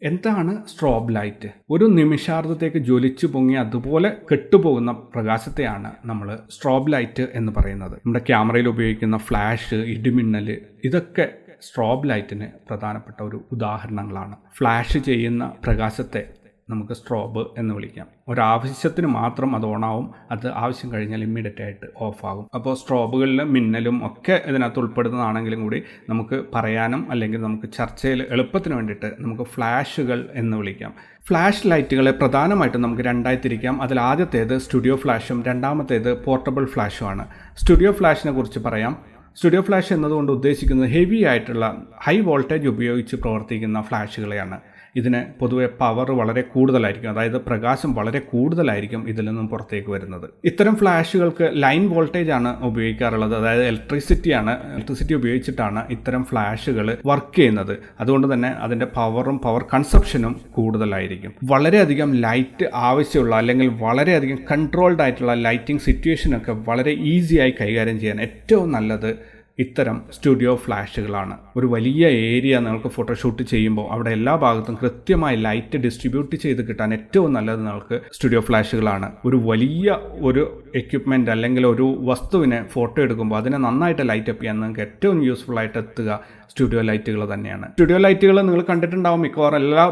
എന്താണ് strobe light? ഒരു നിമിഷാർദ്ധത്തേക്ക് ജ്വലിച്ചു പൊങ്ങി അതുപോലെ കെട്ടുപോകുന്ന പ്രകാശത്തെയാണ് നമ്മൾ സ്ട്രോബ് ലൈറ്റ് എന്ന് പറയുന്നത്. നമ്മുടെ ക്യാമറയിൽ ഉപയോഗിക്കുന്ന ഫ്ലാഷ്, ഇടിമിന്നൽ, ഇതൊക്കെ സ്ട്രോബ് ലൈറ്റിന് പ്രധാനപ്പെട്ട ഒരു ഉദാഹരണങ്ങളാണ്. ഫ്ലാഷ് ചെയ്യുന്ന പ്രകാശത്തെ നമുക്ക് സ്ട്രോബ് എന്ന് വിളിക്കാം. ഒരാവശ്യത്തിന് മാത്രം അത് ഓണാവും, അത് ആവശ്യം കഴിഞ്ഞാൽ ഇമ്മീഡിയറ്റ് ആയിട്ട് ഓഫാകും. അപ്പോൾ സ്ട്രോബുകളിൽ മിന്നലും ഒക്കെ ഇതിനകത്ത് ഉൾപ്പെടുന്നതാണെങ്കിലും കൂടി നമുക്ക് പറയാനും അല്ലെങ്കിൽ നമുക്ക് ചർച്ചയിൽ എളുപ്പത്തിന് വേണ്ടിയിട്ട് നമുക്ക് ഫ്ലാഷുകൾ എന്ന് വിളിക്കാം. ഫ്ലാഷ് ലൈറ്റുകളെ പ്രധാനമായിട്ടും നമുക്ക് രണ്ടായി തിരിക്കാം. അതിൽ ആദ്യത്തേത് സ്റ്റുഡിയോ ഫ്ലാഷും രണ്ടാമത്തേത് പോർട്ടബിൾ ഫ്ലാഷുമാണ്. സ്റ്റുഡിയോ ഫ്ലാഷിനെ കുറിച്ച് പറയാം. സ്റ്റുഡിയോ ഫ്ലാഷ് എന്നതുകൊണ്ട് ഉദ്ദേശിക്കുന്നത് ഹെവി ആയിട്ടുള്ള ഹൈ വോൾട്ടേജ് ഉപയോഗിച്ച് പ്രവർത്തിക്കുന്ന ഫ്ലാഷുകളെയാണ്. ഇതിന് പൊതുവെ പവർ വളരെ കൂടുതലായിരിക്കും, അതായത് പ്രകാശം വളരെ കൂടുതലായിരിക്കും ഇതിൽ നിന്നും പുറത്തേക്ക് വരുന്നത്. ഇത്തരം ഫ്ലാഷുകൾക്ക് ലൈൻ വോൾട്ടേജ് ആണ് ഉപയോഗിക്കാറുള്ളത്, അതായത് ഇലക്ട്രിസിറ്റി ഉപയോഗിച്ചിട്ടാണ് ഇത്തരം ഫ്ലാഷുകൾ വർക്ക് ചെയ്യുന്നത്. അതുകൊണ്ട് തന്നെ അതിൻ്റെ പവർ കൺസപ്ഷനും കൂടുതലായിരിക്കും. വളരെയധികം ലൈറ്റ് ആവശ്യമുള്ള അല്ലെങ്കിൽ വളരെയധികം കൺട്രോൾഡ് ആയിട്ടുള്ള ലൈറ്റിംഗ് സിറ്റുവേഷനൊക്കെ വളരെ ഈസിയായി കൈകാര്യം ചെയ്യാൻ ഏറ്റവും നല്ലത് ഇത്തരം സ്റ്റുഡിയോ ഫ്ലാഷുകളാണ്. ഒരു വലിയ ഏരിയ നിങ്ങൾക്ക് ഫോട്ടോഷൂട്ട് ചെയ്യുമ്പോൾ അവിടെ എല്ലാ ഭാഗത്തും കൃത്യമായി ലൈറ്റ് ഡിസ്ട്രിബ്യൂട്ട് ചെയ്ത് കിട്ടാൻ ഏറ്റവും നല്ലത് നിങ്ങൾക്ക് സ്റ്റുഡിയോ ഫ്ലാഷുകളാണ്. ഒരു വലിയ എക്യുപ്മെൻറ്റ് അല്ലെങ്കിൽ ഒരു വസ്തുവിനെ ഫോട്ടോ എടുക്കുമ്പോൾ അതിനെ നന്നായിട്ട് ലൈറ്റ് അപ്പ് ചെയ്യാൻ നിങ്ങൾക്ക് ഏറ്റവും യൂസ്ഫുൾ ആയിട്ട് എത്തുക സ്റ്റുഡിയോ ലൈറ്റുകൾ തന്നെയാണ്. സ്റ്റുഡിയോ ലൈറ്റുകൾ നിങ്ങൾ കണ്ടിട്ടുണ്ടാവും. മിക്കവാറും എല്ലാ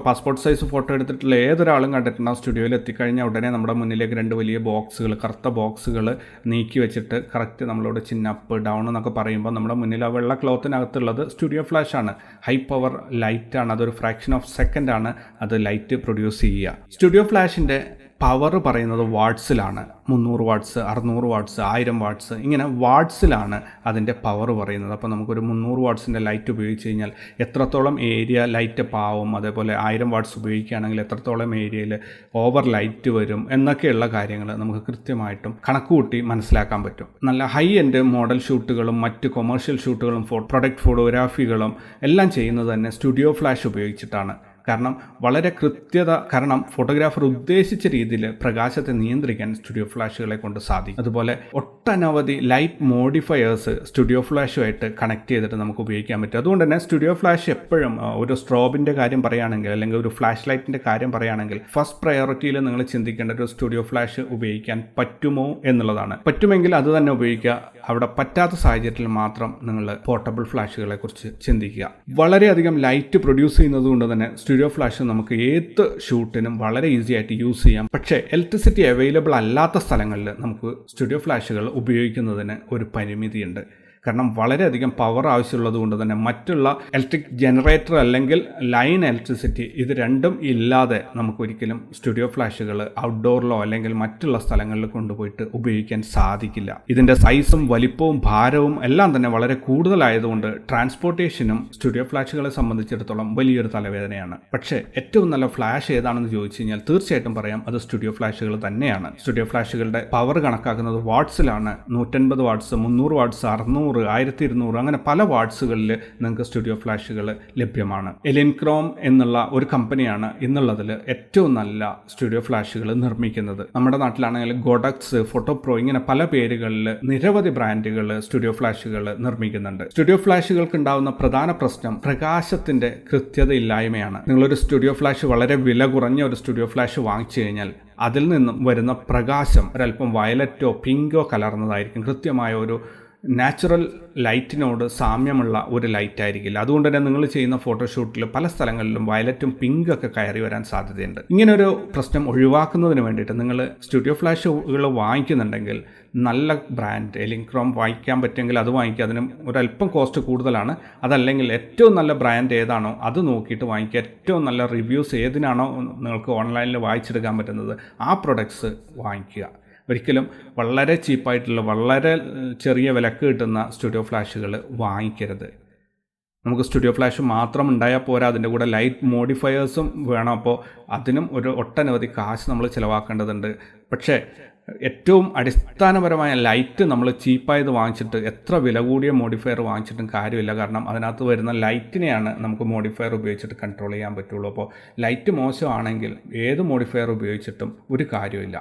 പാസ്പോർട്ട് സൈസ് ഫോട്ടോ എടുത്തിട്ടുള്ള ഏതൊരാളും കണ്ടിട്ടുണ്ടാവും. സ്റ്റുഡിയോയിൽ എത്തിക്കഴിഞ്ഞാൽ ഉടനെ നമ്മുടെ മുന്നിലേക്ക് രണ്ട് വലിയ ബോക്സുകൾ, കറുത്ത ബോക്സുകൾ നീക്കി വെച്ചിട്ട് കറക്റ്റ് നമ്മളോട് ചിന്നപ്പ് ഡൗൺ എന്നൊക്കെ പറയുമ്പോൾ നമ്മുടെ മുന്നിൽ ആ വെള്ള ക്ലോത്തിനകത്തുള്ളത് സ്റ്റുഡിയോ ഫ്ലാഷാണ്. ഹൈ പവർ ലൈറ്റാണ്. അതൊരു ഫ്രാക്ഷൻ ഓഫ് സെക്കൻഡാണ് അത് ലൈറ്റ് പ്രൊഡ്യൂസ് ചെയ്യുക. സ്റ്റുഡിയോ ഫ്ലാഷിൻ്റെ പവർ പറയുന്നത് വാട്ട്സിലാണ്. 300 വാട്ട്സ്, 600 വാട്ട്സ്, 1000 വാട്ട്സ്, ഇങ്ങനെ വാട്ട്സിലാണ് അതിൻ്റെ പവർ പറയുന്നത്. അപ്പോൾ നമുക്കൊരു 300 വാട്ട്സിൻ്റെ ലൈറ്റ് ഉപയോഗിച്ച് കഴിഞ്ഞാൽ എത്രത്തോളം ഏരിയ ലൈറ്റ് പാവും, അതേപോലെ 1000 വാട്ട്സ് ഉപയോഗിക്കുകയാണെങ്കിൽ എത്രത്തോളം ഏരിയയിൽ ഓവർ ലൈറ്റ് വരും എന്നൊക്കെയുള്ള കാര്യങ്ങൾ നമുക്ക് കൃത്യമായിട്ടും കണക്കുകൂട്ടി മനസ്സിലാക്കാൻ പറ്റും. നല്ല ഹൈ എൻഡ് മോഡൽ ഷൂട്ടുകളും മറ്റ് കൊമേഴ്ഷ്യൽ ഷൂട്ടുകളും പ്രൊഡക്റ്റ് ഫോട്ടോഗ്രാഫികളും എല്ലാം ചെയ്യുന്നത് തന്നെ സ്റ്റുഡിയോ ഫ്ലാഷ് ഉപയോഗിച്ചിട്ടാണ്. കാരണം ഫോട്ടോഗ്രാഫർ ഉദ്ദേശിച്ച രീതിയിൽ പ്രകാശത്തെ നിയന്ത്രിക്കാൻ സ്റ്റുഡിയോ ഫ്ലാഷുകളെ കൊണ്ട് സാധിക്കും. അതുപോലെ ഒട്ടനവധി ലൈറ്റ് മോഡിഫയേഴ്സ് സ്റ്റുഡിയോ ഫ്ലാഷുമായിട്ട് കണക്ട് ചെയ്തിട്ട് നമുക്ക് ഉപയോഗിക്കാൻ പറ്റും. അതുകൊണ്ട് തന്നെ സ്റ്റുഡിയോ ഫ്ലാഷ് എപ്പോഴും ഒരു സ്ട്രോബിൻ്റെ കാര്യം പറയുകയാണെങ്കിൽ അല്ലെങ്കിൽ ഒരു ഫ്ലാഷ് ലൈറ്റിൻ്റെ കാര്യം പറയുകയാണെങ്കിൽ ഫസ്റ്റ് പ്രയോറിറ്റിയിൽ നിങ്ങൾ ചിന്തിക്കേണ്ട ഒരു സ്റ്റുഡിയോ ഫ്ലാഷ് ഉപയോഗിക്കാൻ പറ്റുമോ എന്നുള്ളതാണ്. പറ്റുമെങ്കിൽ അത് തന്നെ ഉപയോഗിക്കുക. അവിടെ പറ്റാത്ത സാഹചര്യത്തിൽ മാത്രം നിങ്ങൾ പോർട്ടബിൾ ഫ്ലാഷുകളെ കുറിച്ച് ചിന്തിക്കുക. വളരെയധികം ലൈറ്റ് പ്രൊഡ്യൂസ് ചെയ്യുന്നത് കൊണ്ട് തന്നെ സ്റ്റുഡിയോ ഫ്ലാഷ് നമുക്ക് ഏത് ഷൂട്ടിനും വളരെ ഈസി ആയിട്ട് യൂസ് ചെയ്യാം. പക്ഷേ ഇലക്ട്രിസിറ്റി അവൈലബിൾ അല്ലാത്ത സ്ഥലങ്ങളിൽ നമുക്ക് സ്റ്റുഡിയോ ഫ്ലാഷുകൾ ഉപയോഗിക്കുന്നതിന് ഒരു പരിമിതിയുണ്ട്. കാരണം വളരെയധികം പവർ ആവശ്യമുള്ളത് കൊണ്ട് തന്നെ മറ്റുള്ള ഇലക്ട്രിക് ജനറേറ്റർ അല്ലെങ്കിൽ ലൈൻ ഇലക്ട്രിസിറ്റി ഇത് രണ്ടും ഇല്ലാതെ നമുക്കൊരിക്കലും സ്റ്റുഡിയോ ഫ്ലാഷുകൾ ഔട്ട്ഡോറിലോ അല്ലെങ്കിൽ മറ്റുള്ള സ്ഥലങ്ങളിൽ കൊണ്ടുപോയിട്ട് ഉപയോഗിക്കാൻ സാധിക്കില്ല. ഇതിൻ്റെ സൈസും വലിപ്പവും ഭാരവും എല്ലാം തന്നെ വളരെ കൂടുതലായതുകൊണ്ട് ട്രാൻസ്പോർട്ടേഷനും സ്റ്റുഡിയോ ഫ്ലാഷുകളെ സംബന്ധിച്ചിടത്തോളം വലിയൊരു തലവേദനയാണ്. പക്ഷേ ഏറ്റവും നല്ല ഫ്ലാഷ് ഏതാണെന്ന് ചോദിച്ചു കഴിഞ്ഞാൽ തീർച്ചയായിട്ടും പറയാം അത് സ്റ്റുഡിയോ ഫ്ലാഷുകൾ തന്നെയാണ്. സ്റ്റുഡിയോ ഫ്ലാഷുകളുടെ പവർ കണക്കാക്കുന്നത് വാട്ട്സിലാണ്. 150 വാട്ട്സ്, 300 വാട്ട്സ്, 600, 1200 അങ്ങനെ പല വാട്ട്സുകളിൽ നിങ്ങൾക്ക് സ്റ്റുഡിയോ ഫ്ലാഷുകൾ ലഭ്യമാണ്. എലിൻക്രോം എന്നുള്ള ഒരു കമ്പനിയാണ് ഇന്നുള്ളതിൽ ഏറ്റവും നല്ല സ്റ്റുഡിയോ ഫ്ലാഷുകൾ നിർമ്മിക്കുന്നത്. നമ്മുടെ നാട്ടിലാണെങ്കിൽ ഗോഡക്സ്, ഫോട്ടോപ്രോ ഇങ്ങനെ പല പേരുകളിൽ നിരവധി ബ്രാൻഡുകൾ സ്റ്റുഡിയോ ഫ്ലാഷുകൾ നിർമ്മിക്കുന്നുണ്ട്. സ്റ്റുഡിയോ ഫ്ലാഷുകൾക്ക് ഉണ്ടാകുന്ന പ്രധാന പ്രശ്നം പ്രകാശത്തിന്റെ കൃത്യതയില്ലായ്മയാണ്. നിങ്ങളൊരു സ്റ്റുഡിയോ ഫ്ലാഷ് വളരെ വില കുറഞ്ഞ ഒരു സ്റ്റുഡിയോ ഫ്ലാഷ് വാങ്ങിച്ചു കഴിഞ്ഞാൽ അതിൽ നിന്നും വരുന്ന പ്രകാശം ഒരല്പം വയലറ്റോ പിങ്കോ കലർന്നതായിരിക്കും. കൃത്യമായ ഒരു നാച്ചുറൽ ലൈറ്റിനോട് സാമ്യമുള്ള ഒരു ലൈറ്റ് ആയിരിക്കില്ല. അതുകൊണ്ട് തന്നെ നിങ്ങൾ ചെയ്യുന്ന ഫോട്ടോഷൂട്ടിൽ പല സ്ഥലങ്ങളിലും വയലറ്റും പിങ്കൊക്കെ കയറി വരാൻ സാധ്യതയുണ്ട്. ഇങ്ങനൊരു പ്രശ്നം ഒഴിവാക്കുന്നതിന് വേണ്ടിയിട്ട് നിങ്ങൾ സ്റ്റുഡിയോ ഫ്ലാഷുകൾ വാങ്ങിക്കുന്നുണ്ടെങ്കിൽ നല്ല ബ്രാൻഡ് എലിൻക്രോം വാങ്ങിക്കാൻ പറ്റുമെങ്കിൽ അത് വാങ്ങിക്കുക. അതിന് ഒരല്പം കോസ്റ്റ് കൂടുതലാണ്. അതല്ലെങ്കിൽ ഏറ്റവും നല്ല ബ്രാൻഡ് ഏതാണോ അത് നോക്കിയിട്ട് വാങ്ങിക്കുക. ഏറ്റവും നല്ല റിവ്യൂസ് ഏതിനാണോ നിങ്ങൾക്ക് ഓൺലൈനിൽ വായിച്ചെടുക്കാൻ പറ്റുന്നത് ആ പ്രൊഡക്ട്സ് വാങ്ങിക്കുക. ഒരിക്കലും വളരെ ചീപ്പായിട്ടുള്ള വളരെ ചെറിയ വിലക്ക് കിട്ടുന്ന സ്റ്റുഡിയോ ഫ്ലാഷുകൾ വാങ്ങിക്കരുത്. നമുക്ക് സ്റ്റുഡിയോ ഫ്ലാഷ് മാത്രം ഉണ്ടായാൽ പോരാ, അതിൻ്റെ കൂടെ ലൈറ്റ് മോഡിഫയേഴ്സും വേണം. അപ്പോൾ അതിനും ഒട്ടനവധി കാശ് നമ്മൾ ചിലവാക്കേണ്ടതുണ്ട്. പക്ഷേ ഏറ്റവും അടിസ്ഥാനപരമായ ലൈറ്റ് നമ്മൾ ചീപ്പായത് വാങ്ങിച്ചിട്ട് എത്ര വില കൂടിയ മോഡിഫയർ വാങ്ങിച്ചിട്ടും കാര്യമില്ല. കാരണം അതിനകത്ത് വരുന്ന ലൈറ്റിനെയാണ് നമുക്ക് മോഡിഫയർ ഉപയോഗിച്ചിട്ട് കൺട്രോൾ ചെയ്യാൻ പറ്റുള്ളൂ. അപ്പോൾ ലൈറ്റ് മോശമാണെങ്കിൽ ഏത് മോഡിഫയർ ഉപയോഗിച്ചിട്ടും ഒരു കാര്യമില്ല.